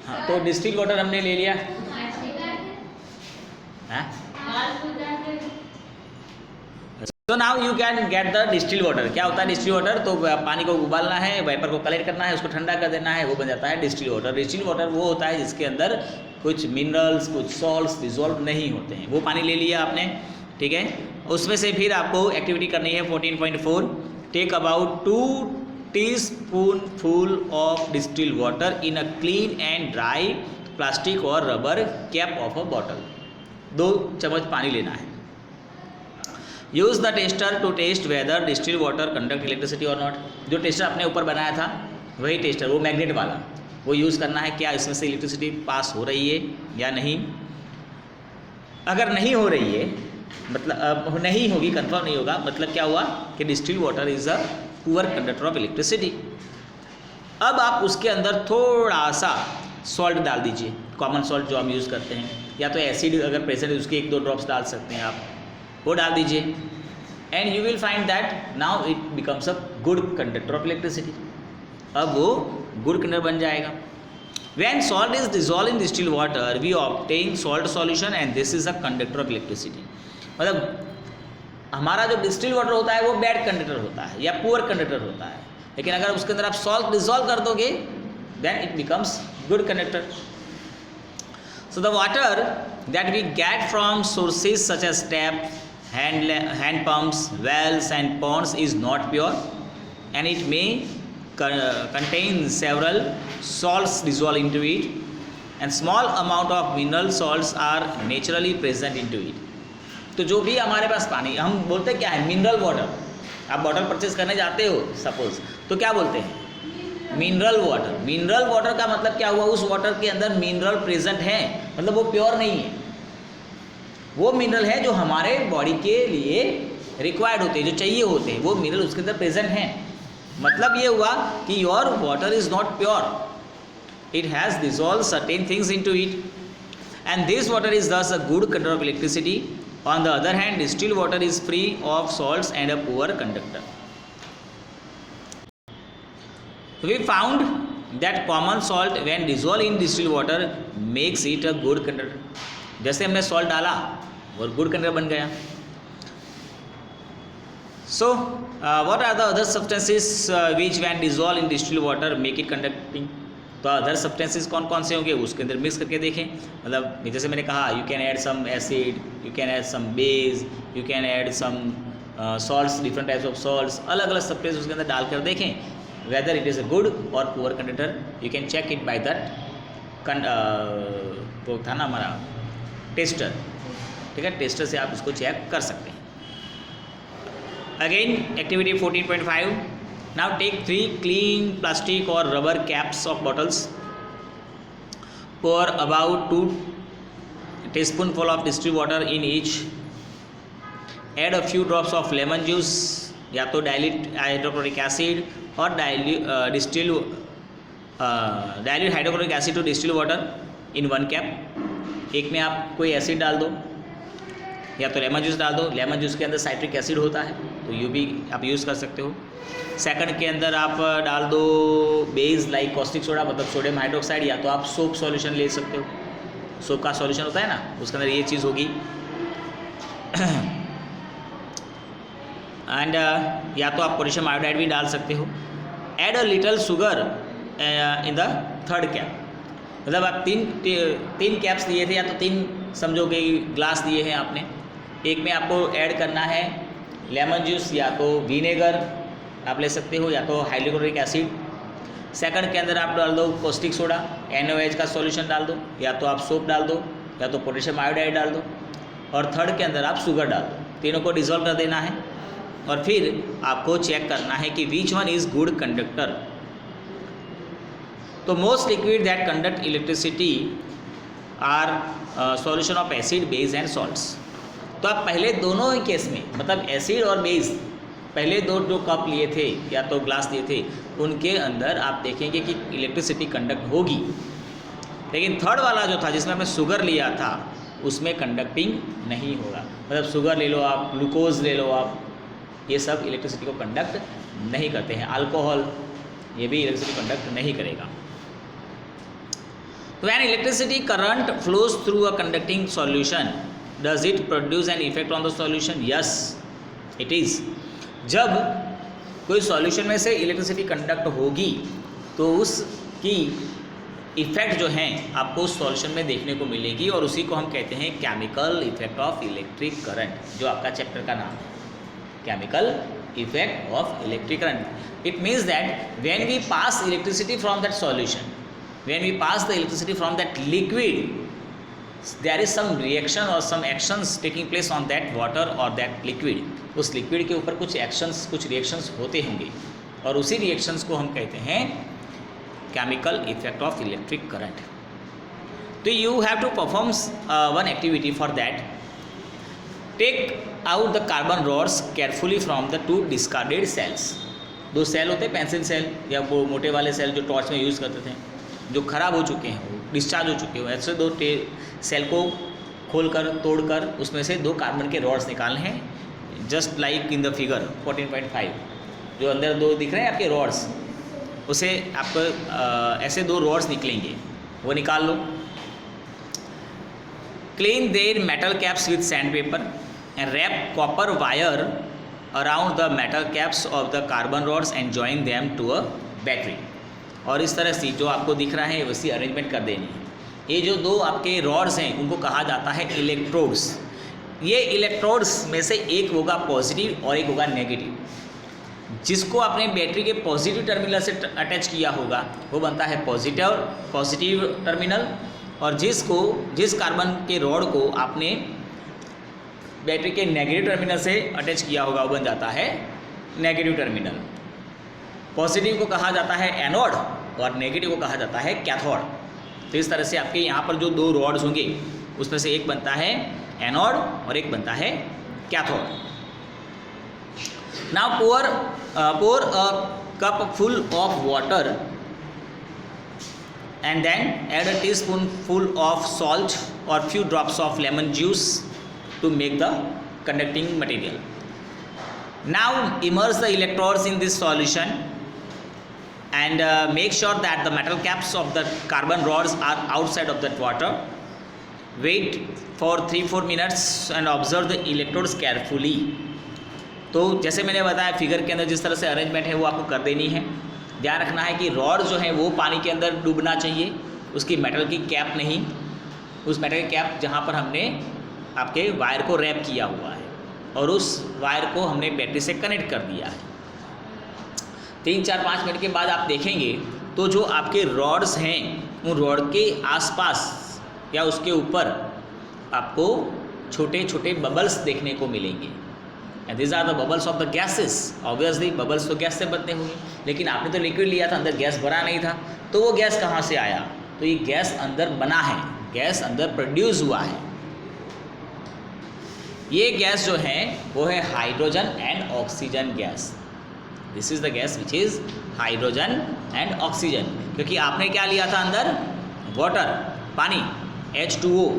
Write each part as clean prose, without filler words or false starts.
हाँ, तो distil water हमने ले लिया। तो now you can get the distil water. क्या होता है डिस्टिल वाटर? तो पानी को उबालना है, वेपर को कलेक्ट करना है, उसको ठंडा कर देना है, वो बन जाता है डिस्टिल वाटर। डिस्टिल वाटर वो होता है जिसके अंदर कुछ मिनरल्स, कुछ सॉल्ट्स डिजोल्व नहीं होते हैं। वो पानी ले लिया आपने, ठीक है। उसमें से फिर आपको एक्टिविटी करनी है 14.4। Take about 2 teaspoonful of distil water in a clean and dry plastic और rubber cap of a bottle. 2 चम्मच पानी लेना है। Use the tester to test whether distil water conduct electricity और नॉट। जो टेस्टर आपने ऊपर बनाया था वही टेस्टर, वो मैग्नेट वाला, वो यूज़ करना है। क्या इसमें से इलेक्ट्रिसिटी पास हो रही है या नहीं? अगर नहीं हो रही है, मतलब नहीं होगी, कंफर्म नहीं होगा, मतलब क्या हुआ कि distil water is a poor conductor of electricity. अब आप उसके अंदर थोड़ा सा सॉल्ट डाल दीजिए, कॉमन सॉल्ट जो हम यूज़ करते हैं, या तो एसिड अगर प्रेजेंट है उसके 1-2 ड्रॉप्स डाल सकते हैं आप, वो डाल दीजिए। And you will find that now it becomes a good conductor of electricity. अब वो गुड कंडक्टर बन जाएगा। When salt is dissolve in distil water we obtain salt solution and this is a conductor of electricity. मतलब हमारा जो distil water होता है वो बैड कंडक्टर होता है या पुअर कंडक्टर होता है, लेकिन अगर उसके अंदर आप सॉल्ट डिजॉल्व कर दोगे then it becomes good conductor. So the water that we get from sources such as tap, hand pumps, wells and ponds is not pure and it may contain several salts dissolved into it and small amount of mineral salts are naturally present into it. तो जो भी हमारे पास पानी, हम बोलते क्या है mineral water. आप बॉटल परचेज करने जाते हो सपोज, तो क्या बोलते हैं मिनरल वाटर। मिनरल वाटर का मतलब क्या हुआ, उस वाटर के अंदर मिनरल प्रेजेंट है, मतलब वो प्योर नहीं है। वो मिनरल है जो हमारे बॉडी के लिए रिक्वायर्ड होते हैं, जो चाहिए होते हैं, वो मिनरल उसके अंदर प्रेजेंट हैं। मतलब ये हुआ कि your water is not pure, it has dissolve certain things into it and this water is thus a good conductor of electricity. On the other hand distilled water is free of salts and a poor conductor. We found that common salt when dissolved in distilled water makes it a good conductor। जैसे हमने salt डाला और good conductor बन गया। So what are the other substances which when dissolved in distilled water make it conducting? तो other substances कौन कौन से होंगे उसके अंदर मिक्स करके देखें। मतलब जैसे मैंने कहा you can add some acid, you can add some base, you can add some salts, different types of salts, अलग अलग सब्सटेंस उसके अंदर डालकर देखें whether it is a good or poor conductor। you can check it by that वो था ना हमारा टेस्टर, ठीक है, टेस्टर से आप इसको चेक कर सकते हैं। Again activity 14.5। Now take 3 clean plastic और rubber caps of bottles, pour about 2 teaspoonful of distilled water in each, add a few drops of lemon juice या तो डाइल्यूट हाइड्रोक्लोरिक एसिड और dilute hydrochloric acid to distil water in 1 cap. एक में आप कोई acid डाल दो या तो लेमन जूस डाल दो। लेमन जूस के अंदर साइट्रिक एसिड होता है तो ये भी आप यूज़ कर सकते हो। सेकंड के अंदर आप डाल दो बेस लाइक कॉस्टिक सोडा, मतलब सोडियम हाइड्रोक्साइड, या तो आप सोप सॉल्यूशन ले सकते हो। सोप का सॉल्यूशन होता है ना, उसके अंदर ये चीज़ होगी। एंड या तो आप पोटेशियम आयोडाइड भी डाल सकते हो। Add a little sugar in the 3rd cap. मतलब आप 3 कैप्स दिए थे या तो 3 समझो कि ग्लास दिए हैं आपने, एक में आपको ऐड करना है लेमन जूस या तो विनेगर आप ले सकते हो या तो हाइड्रोक्लोरिक एसिड। सेकंड के अंदर आप डाल दो कॉस्टिक सोडा, NaOH का सॉल्यूशन डाल दो, या तो आप सोप डाल दो या तो पोटेशियम आयोडाइड डाल दो, और 3rd के अंदर आप शुगर डाल दो। तीनों को डिजोल्व कर देना है और फिर आपको चेक करना है कि which one is good conductor. तो most liquid that conduct electricity are solution of acid, base and salts. तो आप पहले दोनों ही केस में, मतलब एसिड और बेस, पहले 2 जो कप लिए थे या तो ग्लास लिए थे उनके अंदर आप देखेंगे कि इलेक्ट्रिसिटी कंडक्ट होगी, लेकिन 3rd वाला जो था जिसमें हमने शुगर लिया था उसमें कंडक्टिंग नहीं होगा। मतलब शुगर ले लो आप, ग्लूकोज ले लो आप, ये सब इलेक्ट्रिसिटी को कंडक्ट नहीं करते हैं। अल्कोहल ये भी इलेक्ट्रिसिटी कंडक्ट नहीं करेगा। When electricity current flows through a conducting solution does it produce an effect on the solution? Yes it is. जब कोई सॉल्यूशन में से इलेक्ट्रिसिटी कंडक्ट होगी तो उसकी इफेक्ट जो हैं आपको उस सॉल्यूशन में देखने को मिलेगी, और उसी को हम कहते हैं chemical effect of electric current, जो आपका चैप्टर का नाम है, chemical effect of electric current. It means that when we pass electricity from that solution, when we pass the electricity from that liquid, there is some reaction और some actions taking place on that water और that liquid. उस liquid के ऊपर कुछ actions, कुछ reactions होते होंगे, और उसी रिएक्शंस को हम कहते हैं chemical effect of electric current. तो you have to perform one activity for that. Take out the carbon rods carefully from the 2 discarded cells. 2 cell होते हैं, पेंसिल सेल या वो मोटे वाले सेल जो टॉर्च में यूज़ करते थे, जो ख़राब हो चुके हैं, डिस्चार्ज हो चुके हैं, ऐसे 2 सेल को खोलकर तोड़कर उसमें से 2 कार्बन के रॉड्स निकालने हैं, just like in the figure 14.5। जो अंदर 2 दिख रहे हैं आपके रॉड्स, उसे आपको ऐसे 2 रॉड्स निकलेंगे, वो निकाल लो। Clean their metal caps with sand paper and wrap copper wire around the metal caps of the carbon rods and join them to a battery. और इस तरह से जो आपको दिख रहा है वैसी अरेंजमेंट कर देनी है। ये जो 2 आपके रॉड्स हैं उनको कहा जाता है इलेक्ट्रोड्स। ये इलेक्ट्रोड्स में से एक होगा पॉजिटिव और एक होगा नेगेटिव। जिसको आपने बैटरी के पॉजिटिव टर्मिनल से अटैच किया होगा वो बनता है पॉजिटिव टर्मिनल, और जिस कार्बन के रॉड को आपने बैटरी के नेगेटिव टर्मिनल से अटैच किया होगा वो बन जाता है नेगेटिव टर्मिनल। पॉजिटिव को कहा जाता है एनोड और नेगेटिव को कहा जाता है कैथोड। तो इस तरह से आपके यहाँ पर जो 2 रॉड्स होंगे उसमें से एक बनता है एनोड और एक बनता है cathode. Now pour a cup full of water and then add a teaspoonful of salt or few drops of lemon juice to make the conducting material. Now immerse the electrodes in this solution and make sure that the metal caps of the carbon rods are outside of that water. Wait for 3-4 minutes and observe the electrodes carefully. तो जैसे मैंने बताया figure के अंदर जिस तरह से arrangement है वो आपको कर देनी है। ध्यान रखना है कि रॉड जो है वो पानी के अंदर डूबना चाहिए, उसकी मेटल की कैप नहीं, उस मेटल की कैप जहाँ पर हमने आपके वायर को रैप किया हुआ है, और उस वायर को हमने बैटरी से कनेक्ट कर दिया है। 3-4-5 मिनट के बाद आप देखेंगे तो जो आपके रॉड्स हैं उन रॉड के आसपास या उसके ऊपर आपको छोटे छोटे बबल्स देखने को मिलेंगे। And this are the bubbles of the gases. Obviously bubbles तो गैस से बनते होंगे, लेकिन आपने तो लिक्विड लिया था, अंदर गैस भरा नहीं था, तो वो गैस कहाँ से आया? तो ये गैस अंदर बना है, गैस अंदर प्रोड्यूस हुआ है। ये गैस जो है वो है hydrogen and oxygen gas. This is the gas which is hydrogen and oxygen, क्योंकि आपने क्या लिया था अंदर? वाटर, पानी, H2O।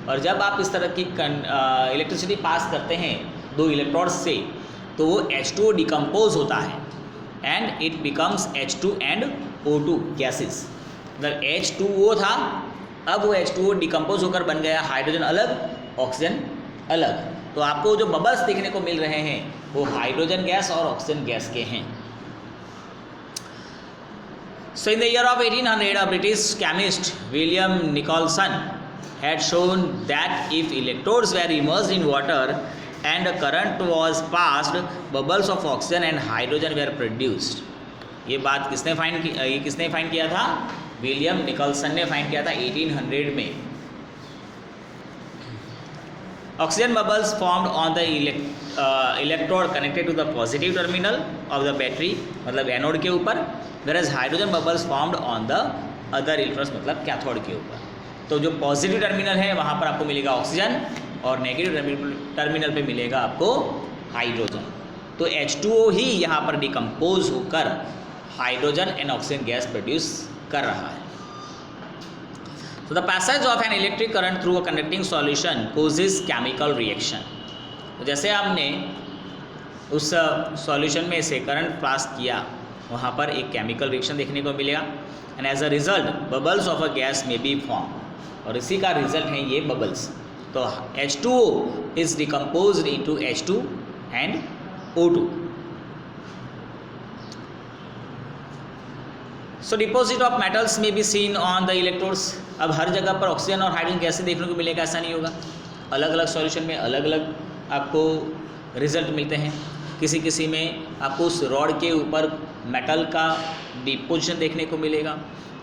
और जब आप इस तरह की इलेक्ट्रिसिटी पास करते हैं 2 इलेक्ट्रोड्स से, तो वो H2O डिकम्पोज होता है and it becomes H2 and O2 gases. अगर H2O था, अब वो H2O डिकम्पोज होकर बन गया हाइड्रोजन अलग, ऑक्सीजन अलग। तो आपको जो बबल्स देखने को मिल रहे हैं वो हाइड्रोजन गैस और ऑक्सीजन गैस के हैं। So in the year of 1800, a British chemist William Nicholson had shown that if electrodes were immersed in water and a current was passed, bubbles of oxygen and hydrogen were produced. ये बात किसने find किया था? William Nicholson ने find किया था 1800 में। Oxygen bubbles formed on the electrode connected to the positive terminal of the battery, मतलब एनोड के ऊपर, whereas hydrogen bubbles formed on the other electrodes, मतलब कैथोड के ऊपर। तो जो पॉजिटिव टर्मिनल है वहाँ पर आपको मिलेगा ऑक्सीजन और नेगेटिव टर्मिनल पे मिलेगा आपको हाइड्रोजन। तो H2O ही यहाँ पर डिकम्पोज होकर hydrogen and oxygen gas produce कर रहा है। So the passage of an electric current through a conducting solution causes chemical reaction. तो जैसे आपने उस सॉल्यूशन में से करंट पास किया, वहाँ पर एक केमिकल रिएक्शन देखने को मिलेगा। And as a result bubbles of a gas may be form, और इसी का रिजल्ट है ये बबल्स। तो H2O is decomposed into H2 and O2। So deposit of metals may be seen on the electrodes. अब हर जगह पर ऑक्सीजन और हाइड्रोजन कैसे देखने को मिलेगा, ऐसा नहीं होगा। अलग अलग सॉल्यूशन में अलग अलग आपको रिजल्ट मिलते हैं। किसी किसी में आपको उस रॉड के ऊपर मेटल का डिपोजिशन देखने को मिलेगा,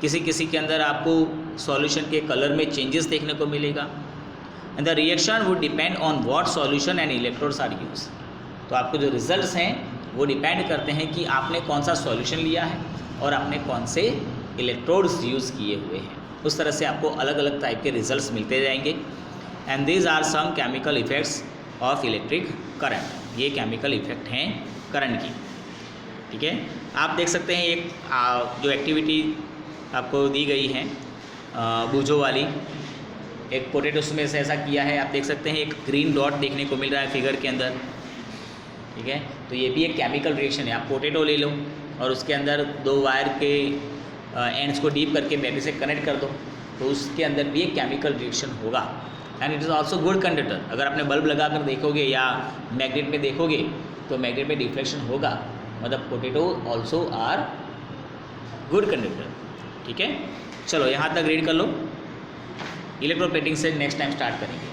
किसी किसी के अंदर आपको सॉल्यूशन के कलर में चेंजेस देखने को मिलेगा। And the reaction would depend on what solution and electrodes are use. तो आपको जो रिजल्ट्स हैं वो डिपेंड करते हैं कि आपने कौन सा सॉल्यूशन लिया है और आपने कौन से इलेक्ट्रोड्स यूज़ किए हुए हैं। उस तरह से आपको अलग अलग टाइप के रिजल्ट्स मिलते जाएंगे। And these are some chemical effects of electric current. ये केमिकल इफ़ेक्ट हैं करंट की, ठीक है। आप देख सकते हैं एक जो एक्टिविटी आपको दी गई है बूझो वाली, एक पोटैटोस में से ऐसा किया है। आप देख सकते हैं एक ग्रीन डॉट देखने को मिल रहा है फिगर के अंदर, ठीक है। तो ये भी एक केमिकल रिएक्शन है। आप पोटैटो ले लो और उसके अंदर 2 वायर के एंड्स को डीप करके बैटरी से कनेक्ट कर दो, तो उसके अंदर भी एक केमिकल रिएक्शन होगा। And it is also good conductor. अगर आपने बल्ब लगा कर देखोगे या मैग्नेट में देखोगे तो मैग्नेट में डिफ्लेक्शन होगा, मतलब potato also are good conductor, ठीक है। चलो यहाँ तक रीड कर लो। इलेक्ट्रोप्लेटिंग से नेक्स्ट टाइम स्टार्ट करेंगे।